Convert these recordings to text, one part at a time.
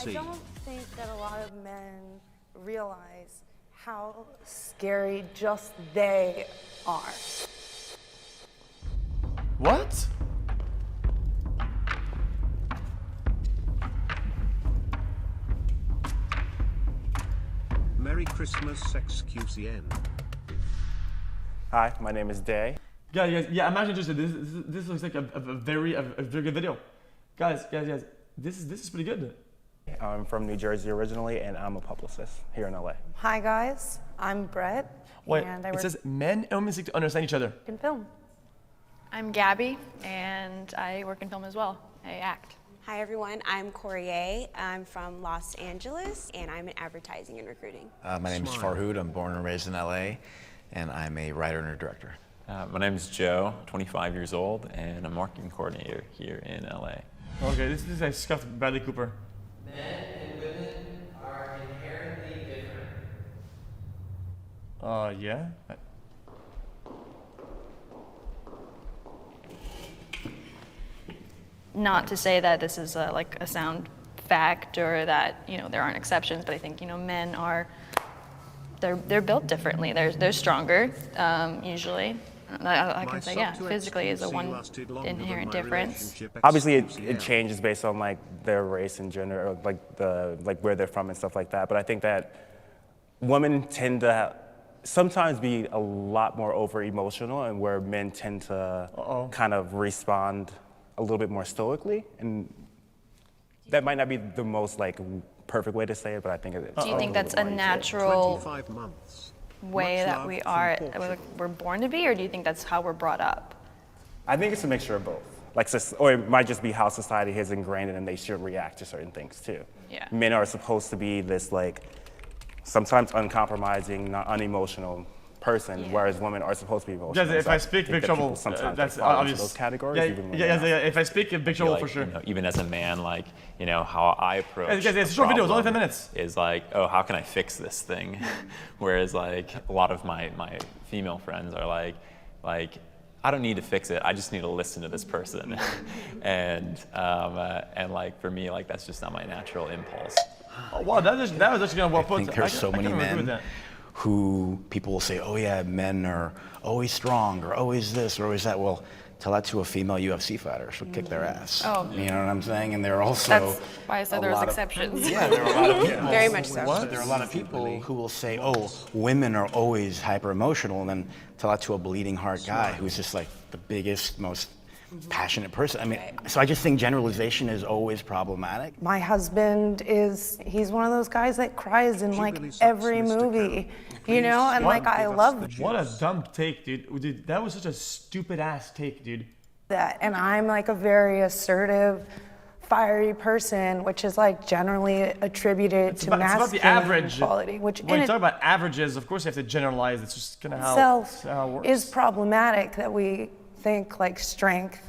I don't think that a lot of men realize how scary just they are. What? Merry Christmas, xQcn. Hi, my name is Day. Yeah, imagine just this looks like a very good video. Guys, this is pretty good. I'm from New Jersey originally, and I'm a publicist here in LA. Hi guys, I'm Brett, Wait, and I it work says men and women seek to understand each other. in film. I'm Gabby, and I work in film as well. I act. Hi everyone, I'm Corier. I'm from Los Angeles, and I'm in advertising and recruiting. My name is Farhood. I'm born and raised in LA, and I'm a writer and a director. My name is Joe, 25 years old, and I'm marketing coordinator here in LA. Okay, this is like scuffed Bradley Cooper. Men and women are inherently different. Yeah. Not to say that this is like a sound fact or that there aren't exceptions, but I think men are they're built differently. They're stronger usually. I can say physically is a one inherent difference. Obviously, it changes based on like their race and gender, or like where they're from and stuff like that. But I think that women tend to sometimes be a lot more over emotional, and where men tend to kind of respond a little bit more stoically, and that might not be the most like perfect way to say it, but I think it is. Do you think that's a natural 25 months. way that we're born to be, or do you think that's how we're brought up? I think it's a mixture of both. Like, or it might just be how society has ingrained it, and they should react to certain things too. Yeah. Men are supposed to be this like sometimes uncompromising, not unemotional person, whereas women are supposed to be emotional. If I speak Big Trouble, that's obvious. Those categories. Yeah. If I speak Big Trouble, for sure. Even as a man, like, how I approach it's a short video, it's only 10 minutes. Is like, oh, how can I fix this thing? Whereas like a lot of my female friends are like, I don't need to fix it. I just need to listen to this person. and like for me, like that's just not my natural impulse. Oh, wow, that was actually well put. I think there's so many men who people will say, oh yeah, men are always strong or always this or always that. Well, tell that to a female UFC fighter, she'll kick their ass. Oh. You know what I'm saying? And there are also That's why I said there was exceptions. Yeah, there are a lot of people. Very much so. But there are a lot of people who will say, oh, women are always hyper emotional, and then tell that to a bleeding heart guy who's just like the biggest, most passionate person. I mean, so I just think generalization is always problematic. My husband he's one of those guys that cries in like every movie, and like I love What a dumb take, dude. That was such a stupid ass take, dude. that. And I'm like a very assertive, fiery person, which is like generally attributed to masculine it's about the average quality. Which when you talk about averages, of course you have to generalize. It's just kind of how it works. is problematic that we think like strength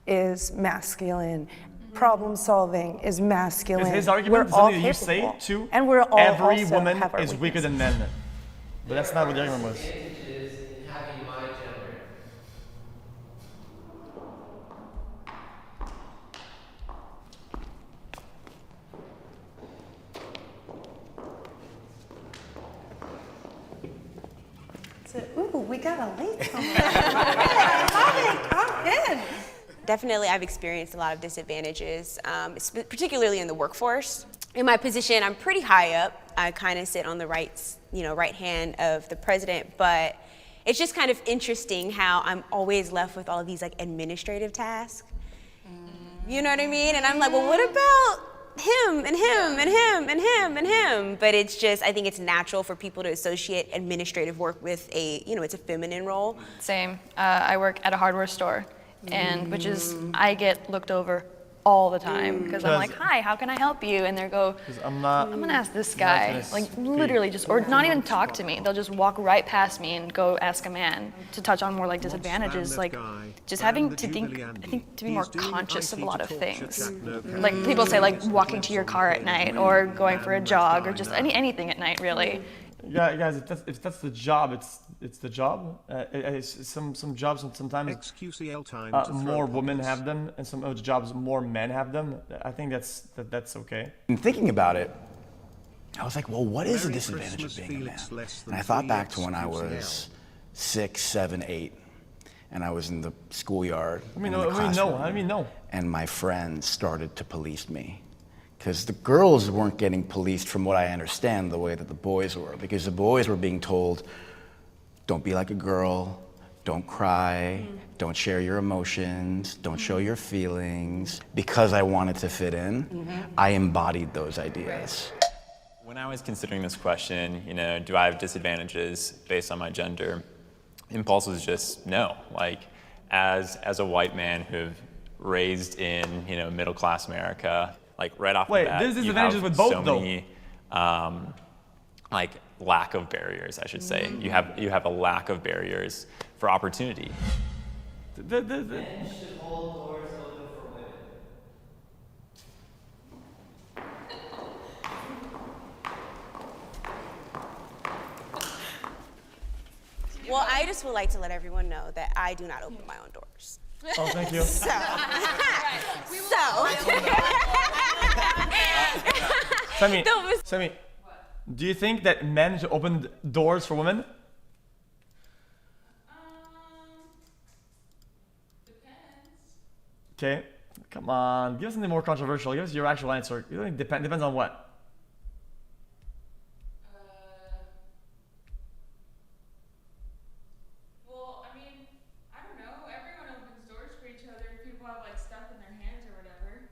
is masculine, problem solving is masculine. His argument is something that you say too. And we're all every also woman have our is weaker than men. But that's not what the argument was. Advantages in having my gender. Ooh, we got a late comer. Come in. Definitely, I've experienced a lot of disadvantages, particularly in the workforce. In my position, I'm pretty high up. I kind of sit on the right hand of the president, but it's just kind of interesting how I'm always left with all of these like administrative tasks. You know what I mean? And I'm like, well, what about him and him and him and him and him? But it's just, I think it's natural for people to associate administrative work with it's a feminine role. Same. I work at a hardware store, and which is I get looked over all the time because I'm like, hi, how can I help you? And they go, I'm gonna ask this guy, like literally just, or not even talk to me. They'll just walk right past me and go ask a man. To touch on more like disadvantages, like just having to to be more conscious of a lot of things. Like people say like walking to your car at night or going for a jog or just anything at night really. Yeah, guys, if that's the job, it's the job. Some jobs sometimes XQCL time to more throw women poppers. have them, and some other jobs more men have them. I think that's okay. And thinking about it, I was like, well, what is the Merry disadvantage Christmas, of being a man? Felix, less than And I thought 3 back to when I XQCL. was 6, 7, 8, and I was in the schoolyard. I mean, in the no. classroom, I mean, no. And my friends started to police me. Because the girls weren't getting policed from what I understand the way that the boys were. Because the boys were being told, don't be like a girl, don't cry, don't share your emotions, don't show your feelings. Because I wanted to fit in, I embodied those ideas. When I was considering this question, you know, do I have disadvantages based on my gender? Impulse was just no. Like, as a white man who've raised in, you know, middle class America, like right off the bat, there's you disadvantages have with both, so many, like lack of barriers, I should say. You have a lack of barriers for opportunity. Men should hold doors open for women. Well, I just would like to let everyone know that I do not open my own doors. Oh, thank you. Sammy, do you think that men should open doors for women? Depends. Okay, come on, give us something more controversial. Give us your actual answer. You think depends on what? Well, I mean, I don't know. Everyone opens doors for each other if people have like stuff in their hands or whatever.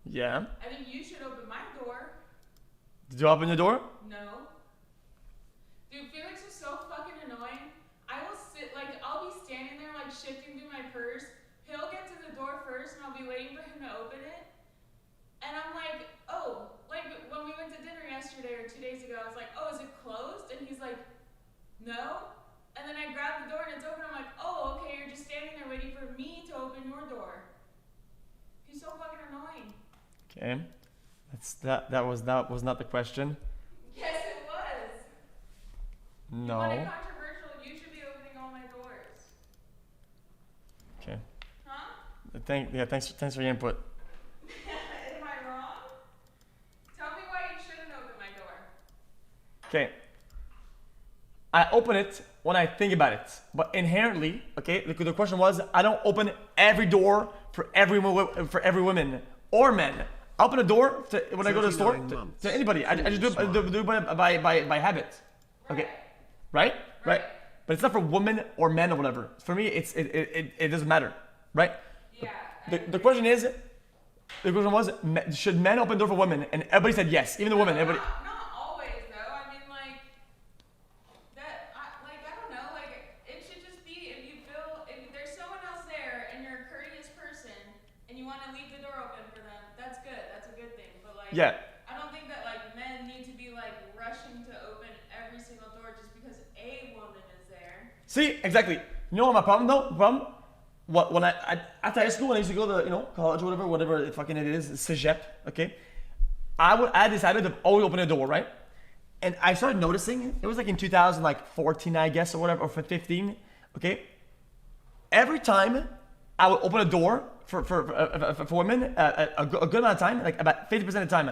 Yeah. I think you should open my door. Did you open your door? No. Dude, Felix is so fucking annoying. I will sit, like, I'll be standing there, like, shifting through my purse. He'll get to the door first, and I'll be waiting for him to open it. And I'm like, oh, like, when we went to dinner yesterday or 2 days ago, I was like, oh, is it closed? And he's like, no. And then I grab the door, and it's open. I'm like, oh, okay, you're just standing there waiting for me to open your door. He's so fucking annoying. Okay, that was not the question. Yes, it was. No. You want it controversial, you should be opening all my doors. Okay. Huh? Thanks for your input. Am I wrong? Tell me why you shouldn't open my door. Okay. I open it when I think about it, but inherently, okay. The question was, I don't open every door for every woman or men. I open a door when I go to the store to anybody. I just do it by habit. Okay, right? But it's not for women or men or whatever. For me, it doesn't matter, right? Yeah. The question was, should men open door for women? And everybody said yes, even the women. Everybody. Not always though. I mean, like that. I don't know. Like it should just be if you feel if there's someone else there and you're a courteous person and you want to leave the door open for them. That's good. That's a good thing. But like, Yeah. I don't think that like men need to be like rushing to open every single door just because a woman is there. See, exactly. You know what my problem though? When I after high school, when I used to go to college or whatever it fucking it is, cégep, okay? I decided to always open a door, right? And I started noticing, it was like in 2014, I guess, or whatever, or 15, okay? Every time I would open a door for women, a good amount of time, like about 50% of the time,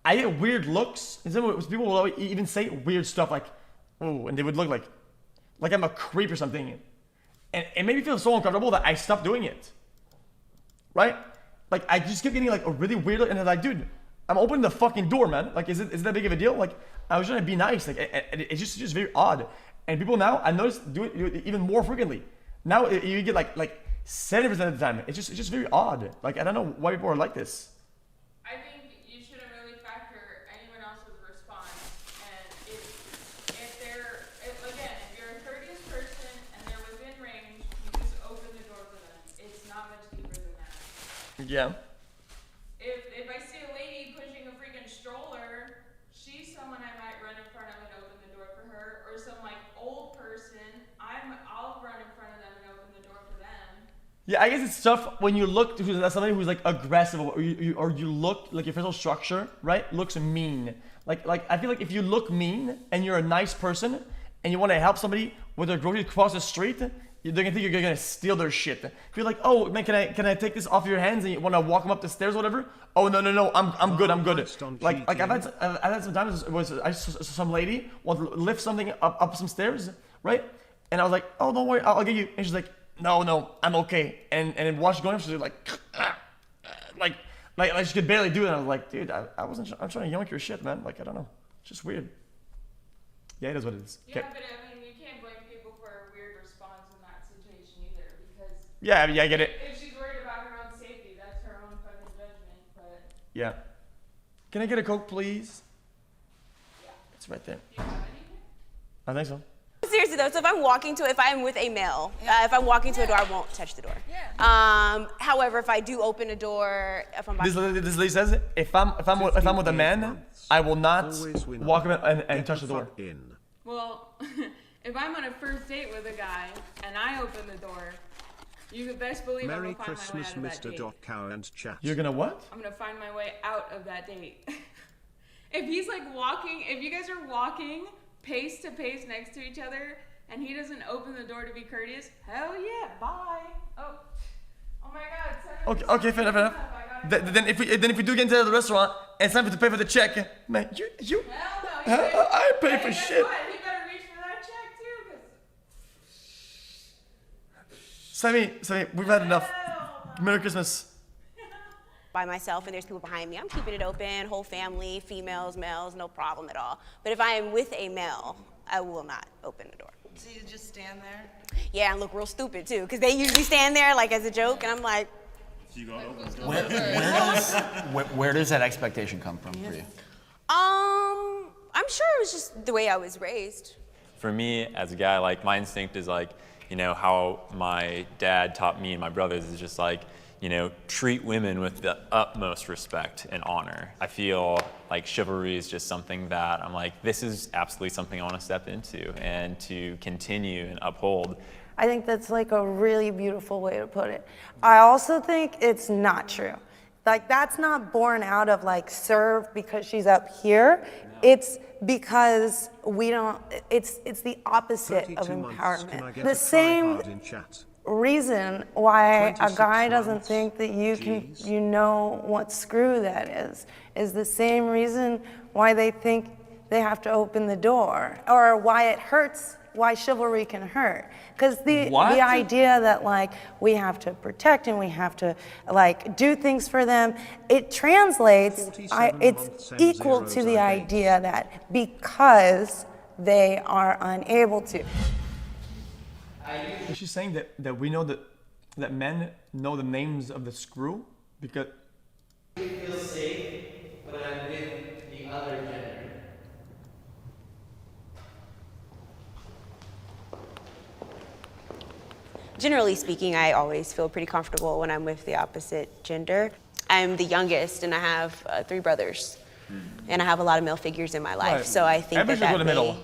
I get weird looks. And some people will even say weird stuff like, oh, and they would look like I'm a creep or something. And it made me feel so uncomfortable that I stopped doing it. Right? Like, I just kept getting like a really weird look, and I'm like, dude, I'm opening the fucking door, man. Like, is it that big of a deal? Like, I was trying to be nice. Like, it's just very odd. And people now, I noticed, do it even more frequently. Now you get like 70% of the time. It's just very odd. Like, I don't know why people are like this. I think you shouldn't really factor anyone else's response. And if you're a courteous person and they're within range, you just open the door for them. It's not much deeper than that. Yeah. If I see a lady pushing a freaking stroller, she's someone I might run in front of and open the door for her. Or some like old person, I'll run in front of them and open the door for them. Yeah, I guess it's tough when you look to somebody who's like aggressive, or you look like your facial structure, right, looks mean. Like I feel like if you look mean and you're a nice person and you want to help somebody with their groceries across the street, they're gonna think you're gonna steal their shit. If you're like, oh man, can I take this off your hands and you wanna walk them up the stairs or whatever? Oh no, I'm good. Like I've had some times I saw some lady want to lift something up some stairs, right? And I was like, oh don't worry, I'll get you. And she's like, no, I'm okay. And then watch going up, she's like she could barely do it. And I was like, dude, I'm trying to yoink your shit, man. Like I don't know, it's just weird. Yeah, it is what it is. Yeah, but I mean, you can't blame people for a weird response in that situation either, because Yeah, I get it. if she's worried about her own safety, that's her own fucking judgment. But Yeah. Can I get a Coke, please? yeah, It's right there. do you have anything? I think so. Seriously though, so if I'm with a male, if I'm walking to a door, I won't touch the door. However, if I do open a door, if I'm This lady says, if I'm with a man, I will not Always win. walk up and touch the door. In. Well, if I'm on a first date with a guy and I open the door, you could best believe I'm Merry gonna find my way Christmas, out of that date. Mr. Cow and chat. You're gonna what? I'm gonna find my way out of that date. If he's like walking, if you guys are walking pace to pace next to each other and he doesn't open the door to be courteous, hell yeah, bye. Oh my God. Okay, fair enough. Then if we do get into the restaurant and it's time to pay for the check, man, you. Hell no. I pay for Guess shit. what? He better reach for that check too, 'cause Sammy, we've had enough. Merry Christmas. by myself and there's people behind me, I'm keeping it open, whole family, females, males, no problem at all. But if I am with a male, I will not open the door. So you just stand there? Yeah, and look real stupid too, because they usually stand there like as a joke, and I'm like, Where does that expectation come from for you? I'm sure it was just the way I was raised. For me, as a guy, like my instinct is like, you know, how my dad taught me and my brothers is just like, you know, treat women with the utmost respect and honor. I feel like chivalry is just something that I'm like, this is absolutely something I want to step into and to continue and uphold. I think that's like a really beautiful way to put it. I also think it's not true. Like that's not born out of like serve because she's up here. It's because we don't, it's the opposite of 32 months, can I empowerment. get The a same try-hard in chat? reason why a 26 guy doesn't months. think that you Jeez. you know what screw that is the same reason why they think they have to open the door, or why it hurts, why chivalry can hurt. Because the idea that like we have to protect and we have to like do things for them, it translates, 47 it's months and equal zeros to the I base. idea that because they are unable to. Is she saying that we know that men know the names of the screw because? I feel safe when I'm with the other gender. Generally speaking, I always feel pretty comfortable when I'm with the opposite gender. I'm the youngest, and I have 3 brothers, and I have a lot of male figures in my life. Right. So I think Everybody that should go to may middle.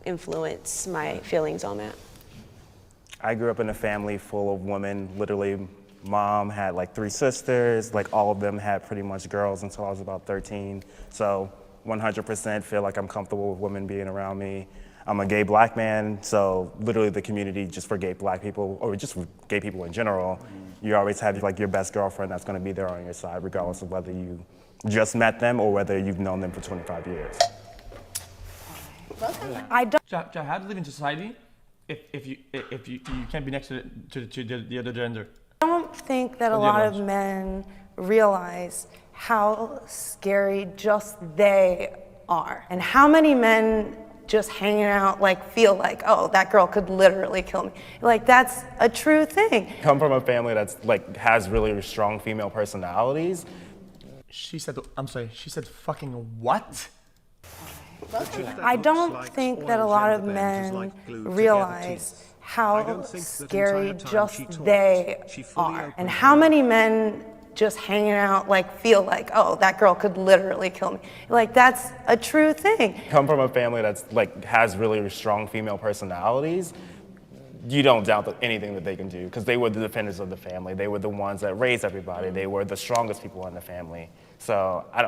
influence my feelings on that. I grew up in a family full of women. Literally, mom had like 3 sisters. Like all of them had pretty much girls until I was about 13. So 100% feel like I'm comfortable with women being around me. I'm a gay black man, so literally the community just for gay black people, or just for gay people in general, you always have like your best girlfriend that's gonna be there on your side, regardless of whether you just met them or whether you've known them for 25 years. I don't. How to live in society if you can't be next to the other gender? I don't think that a the lot other of ones? men realize how scary just they are. And how many men just hanging out like feel like, oh, that girl could literally kill me. Like that's a true thing. Come from a family that's like has really strong female personalities. She said, I'm sorry, she said fucking what? I don't think that a lot of men realize how scary just they are. And how many men just hanging out like feel like, oh, that girl could literally kill me. Like that's a true thing. Come from a family that's like has really strong female personalities. You don't doubt anything that they can do because they were the defenders of the family. They were the ones that raised everybody. They were the strongest people in the family. So I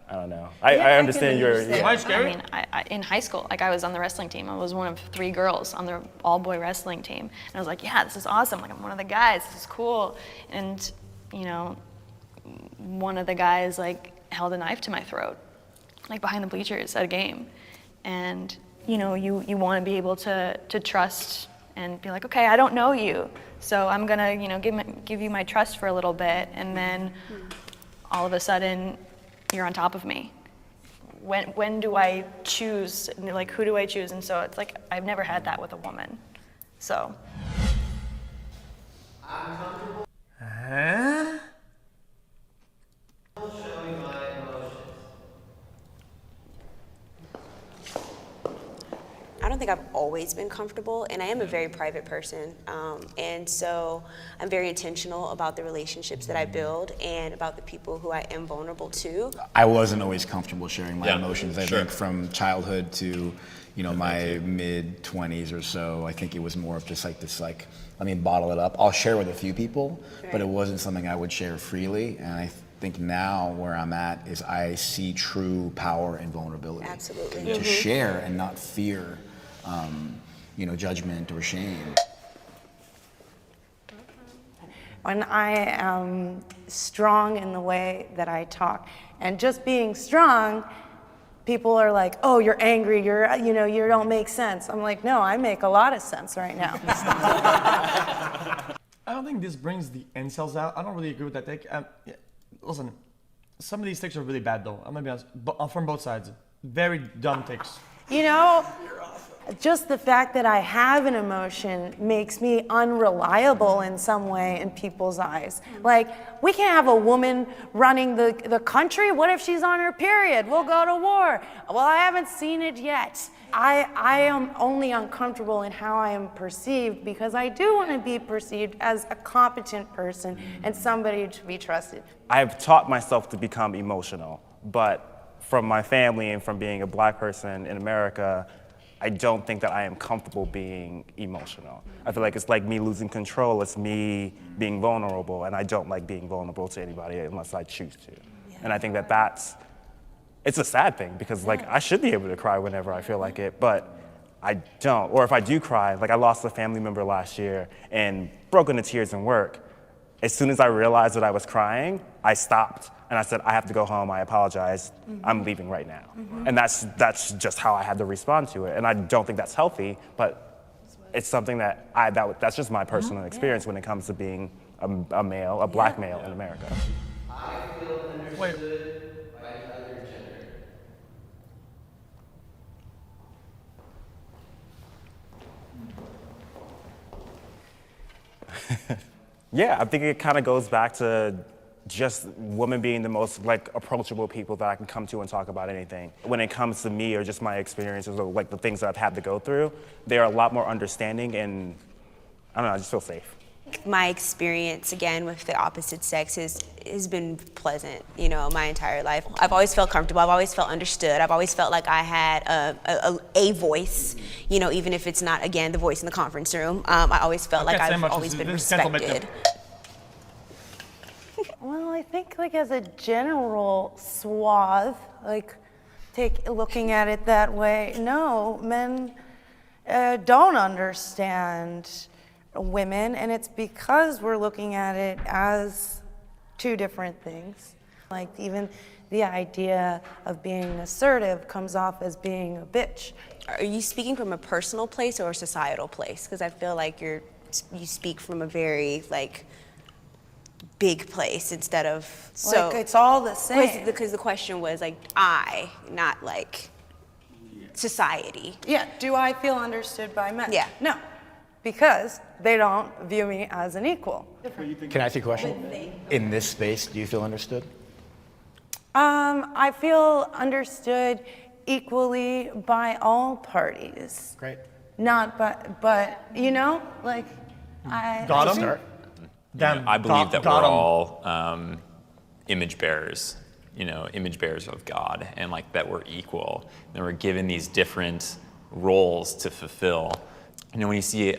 I don't know. I understand your. understand. Why scary? I mean, in high school, like I was on the wrestling team. I was one of 3 girls on the all-boy wrestling team, and I was like, yeah, this is awesome. Like I'm one of the guys. This is cool. And you know, one of the guys like held a knife to my throat, like behind the bleachers at a game, and you know, you want to be able to trust and be like, okay, I don't know you, so I'm gonna, you know, give you my trust for a little bit, and then all of a sudden, you're on top of me. When do I choose? Like, who do I choose? And so it's like I've never had that with a woman, so. I'm comfortable showing my emotions. I don't think I've always been comfortable, and I am a very private person. And so I'm very intentional about the relationships that I build and about the people who I am vulnerable to. I wasn't always comfortable sharing my Yeah, emotions. I sure. think from childhood to, you know, my mid-20s or so, I think it was more of just like this, like, let me bottle it up. I'll share with a few people, but it wasn't something I would share freely. And I think now where I'm at is I see true power and vulnerability. Absolutely. To share and not fear, you know, judgment or shame. When I am strong in the way that I talk, and just being strong, people are like, oh, you're angry, you know, you don't make sense. I'm like, no, I make a lot of sense right now. I don't think this brings the incels out. I don't really agree with that take. Yeah, listen, some of these takes are really bad though. I'm gonna be honest, from both sides. Very dumb takes. You know, just the fact that I have an emotion makes me unreliable in some way in people's eyes. Like, we can't have a woman running the country. What if she's on her period? We'll go to war. Well, I haven't seen it yet. I am only uncomfortable in how I am perceived because I do want to be perceived as a competent person and somebody to be trusted. I've taught myself to become emotional, but from my family and from being a black person in America, I don't think that I am comfortable being emotional. I feel like it's like me losing control. It's me being vulnerable, and I don't like being vulnerable to anybody unless I choose to. And I think that it's a sad thing because like I should be able to cry whenever I feel like it, but I don't. Or if I do cry, like I lost a family member last year and broke into tears in work. As soon as I realized that I was crying, I stopped and I said, I have to go home, I apologize, I'm leaving right now. And that's just how I had to respond to it. And I don't think that's healthy, but it's something that's just my personal experience when it comes to being a male, a black male in America. I feel understood by the other gender. Yeah, I think it kind of goes back to just women being the most like approachable people that I can come to and talk about anything. When it comes to me or just my experiences or like the things that I've had to go through, they are a lot more understanding and I don't know, I just feel safe. My experience, again, with the opposite sex has been pleasant, you know, my entire life. I've always felt comfortable. I've always felt understood. I've always felt like I had a voice, you know, even if it's not, again, the voice in the conference room. I always felt like I've always been respected. Well, I think like as a general swath, like looking at it that way, no, men don't understand women, and it's because we're looking at it as two different things. Like even the idea of being assertive comes off as being a bitch. Are you speaking from a personal place or a societal place? Because I feel like you speak from a very like big place instead of so. Like it's all the same. Because the question was like I, not like society. Yeah. Do I feel understood by men? Yeah. No. Because they don't view me as an equal. Can I ask you a question? In this space, do you feel understood? I feel understood equally by all parties. Great. Not but you know, like I Got him? Start. Damn, I believe that we're got 'em. all image bearers, you know, image bearers of God, and like that we're equal, and we're given these different roles to fulfill. You know, when you see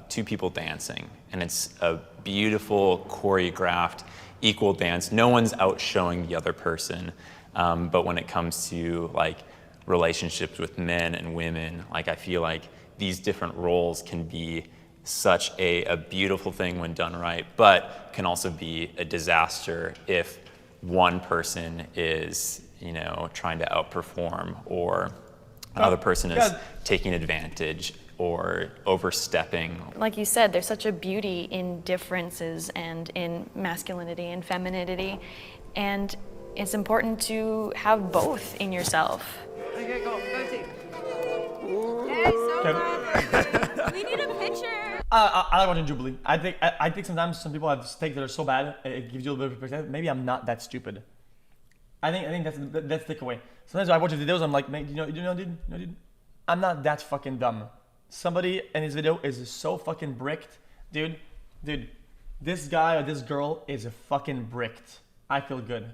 two people dancing, and it's a beautiful, choreographed, equal dance, no one's outshowing the other person. But when it comes to like relationships with men and women, like I feel like these different roles can be such a beautiful thing when done right, but can also be a disaster if one person is, trying to outperform, or another person is taking advantage or overstepping. Like you said, there's such a beauty in differences and in masculinity and femininity, and it's important to have both in yourself. Okay, go team. Yay, so good. We need a picture. I like watching Jubilee. I think sometimes some people have steaks that are so bad it gives you a little bit of perspective. Maybe I'm not that stupid. I think that's the takeaway. Sometimes I watch his videos, I'm like, man, dude, I'm not that fucking dumb. Somebody in his video is so fucking bricked, dude. This guy or this girl is fucking bricked. I feel good.